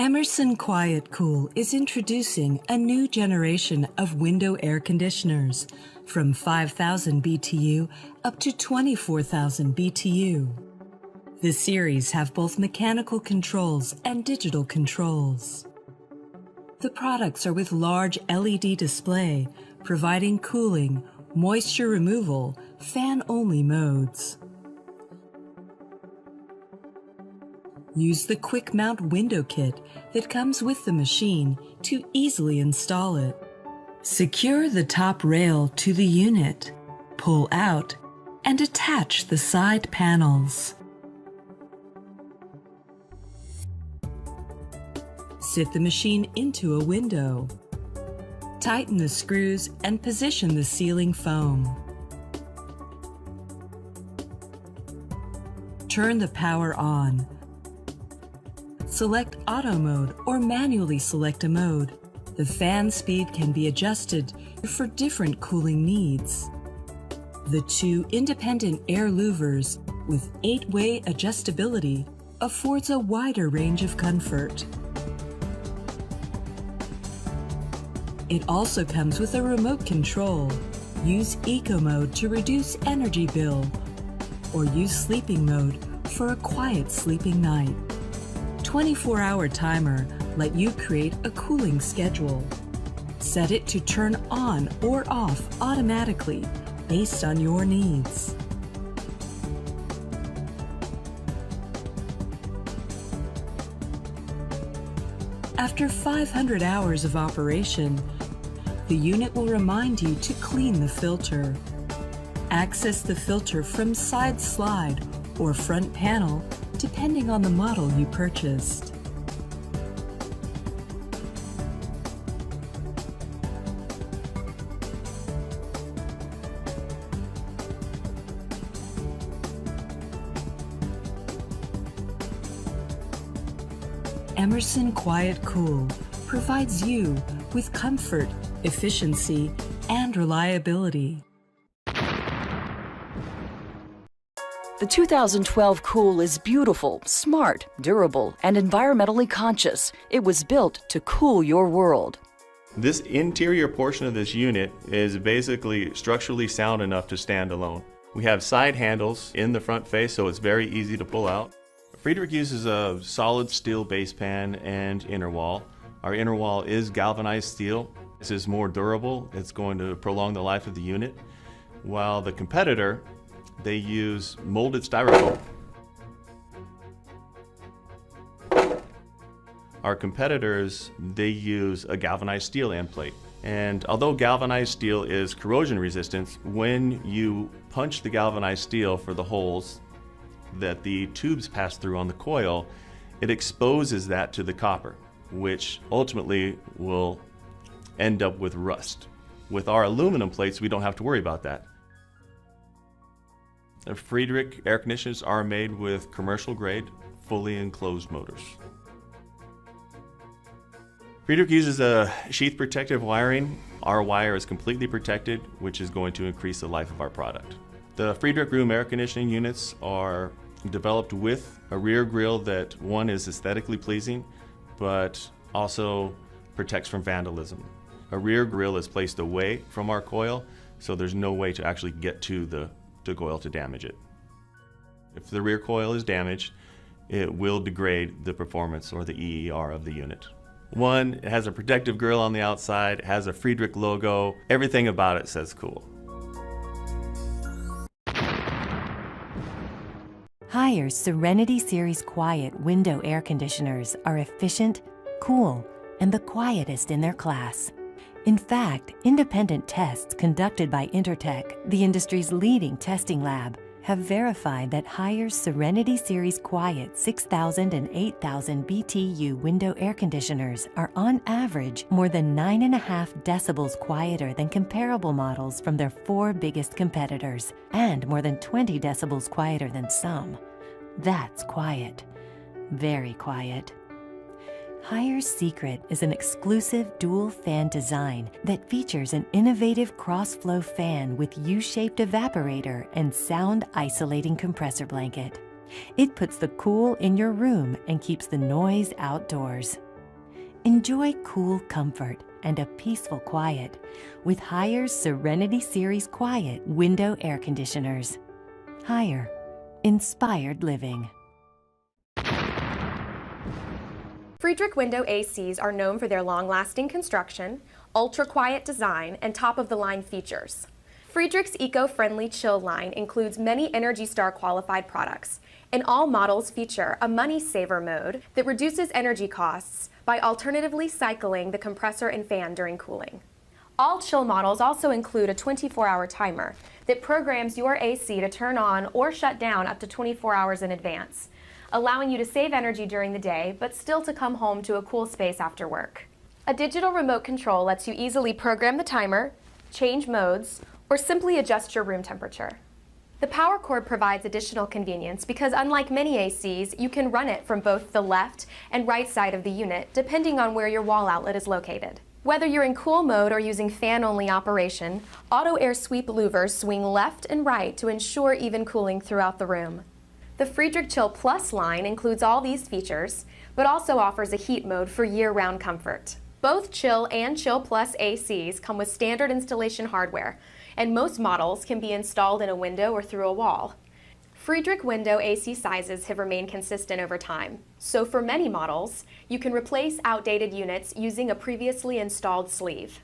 Emerson Quiet Kool is introducing a new generation of window air conditioners from 5,000 BTU up to 24,000 BTU. The series have both mechanical controls and digital controls. The products are with large LED display, providing cooling, moisture removal, fan-only modes. Use the quick mount window kit that comes with the machine to easily install it. Secure the top rail to the unit, pull out, and attach the side panels. Sit the machine into a window. Tighten the screws and position the sealing foam. Turn the power on. Select Auto Mode or manually select a mode. The fan speed can be adjusted for different cooling needs. The two independent air louvers with 8-way adjustability affords a wider range of comfort. It also comes with a remote control. Use Eco Mode to reduce energy bill, or use Sleeping Mode for a quiet sleeping night. 24-hour timer let you create a cooling schedule. Set it to turn on or off automatically based on your needs. After 500 hours of operation, the unit will remind you to clean the filter. Access the filter from side slide or front panel depending on the model you purchased. Emerson Quiet Kool provides you with comfort, efficiency, and reliability. The 2012 Kool is beautiful, smart, durable, and environmentally conscious. It was built to cool your world. This interior portion of this unit is basically structurally sound enough to stand alone. We have side handles in the front face, so it's very easy to pull out. Friedrich uses a solid steel base pan and inner wall. Our inner wall is galvanized steel. This is more durable. It's going to prolong the life of the unit. While the competitor, they use molded styrofoam. Our competitors, they use a galvanized steel end plate. And although galvanized steel is corrosion resistant, when you punch the galvanized steel for the holes that the tubes pass through on the coil, it exposes that to the copper, which ultimately will end up with rust. With our aluminum plates, we don't have to worry about that. Friedrich air conditioners are made with commercial grade, fully enclosed motors. Friedrich uses a sheath protective wiring. Our wire is completely protected, which is going to increase the life of our product. The Friedrich room air conditioning units are developed with a rear grille that, one, is aesthetically pleasing, but also protects from vandalism. A rear grille is placed away from our coil, so there's no way to actually get to the coil to damage it. If the rear coil is damaged, it will degrade the performance or the EER of the unit. One, it has a protective grille on the outside, it has a Friedrich logo, everything about it says Kool. Haier's Serenity Series Quiet window air conditioners are efficient, cool, and the quietest in their class. In fact, independent tests conducted by Intertech, the industry's leading testing lab, have verified that Haier's Serenity Series Quiet 6,000 and 8,000 BTU window air conditioners are on average more than 9.5 decibels quieter than comparable models from their 4 biggest competitors, and more than 20 decibels quieter than some. That's quiet. Very quiet. Haier's secret is an exclusive dual fan design that features an innovative cross-flow fan with U-shaped evaporator and sound-isolating compressor blanket. It puts the cool in your room and keeps the noise outdoors. Enjoy cool comfort and a peaceful quiet with Haier's Serenity Series Quiet window air conditioners. Haier, inspired living. Friedrich window ACs are known for their long-lasting construction, ultra-quiet design, and top-of-the-line features. Friedrich's eco-friendly chill line includes many ENERGY STAR qualified products, and all models feature a money saver mode that reduces energy costs by alternatively cycling the compressor and fan during cooling. All chill models also include a 24-hour timer that programs your AC to turn on or shut down up to 24 hours in advance, allowing you to save energy during the day but still to come home to a cool space after work. A digital remote control lets you easily program the timer, change modes, or simply adjust your room temperature. The power cord provides additional convenience because unlike many ACs, you can run it from both the left and right side of the unit depending on where your wall outlet is located. Whether you're in cool mode or using fan-only operation, auto air sweep louvers swing left and right to ensure even cooling throughout the room. The Friedrich Chill Plus line includes all these features, but also offers a heat mode for year-round comfort. Both Chill and Chill Plus ACs come with standard installation hardware, and most models can be installed in a window or through a wall. Friedrich window AC sizes have remained consistent over time, so for many models, you can replace outdated units using a previously installed sleeve.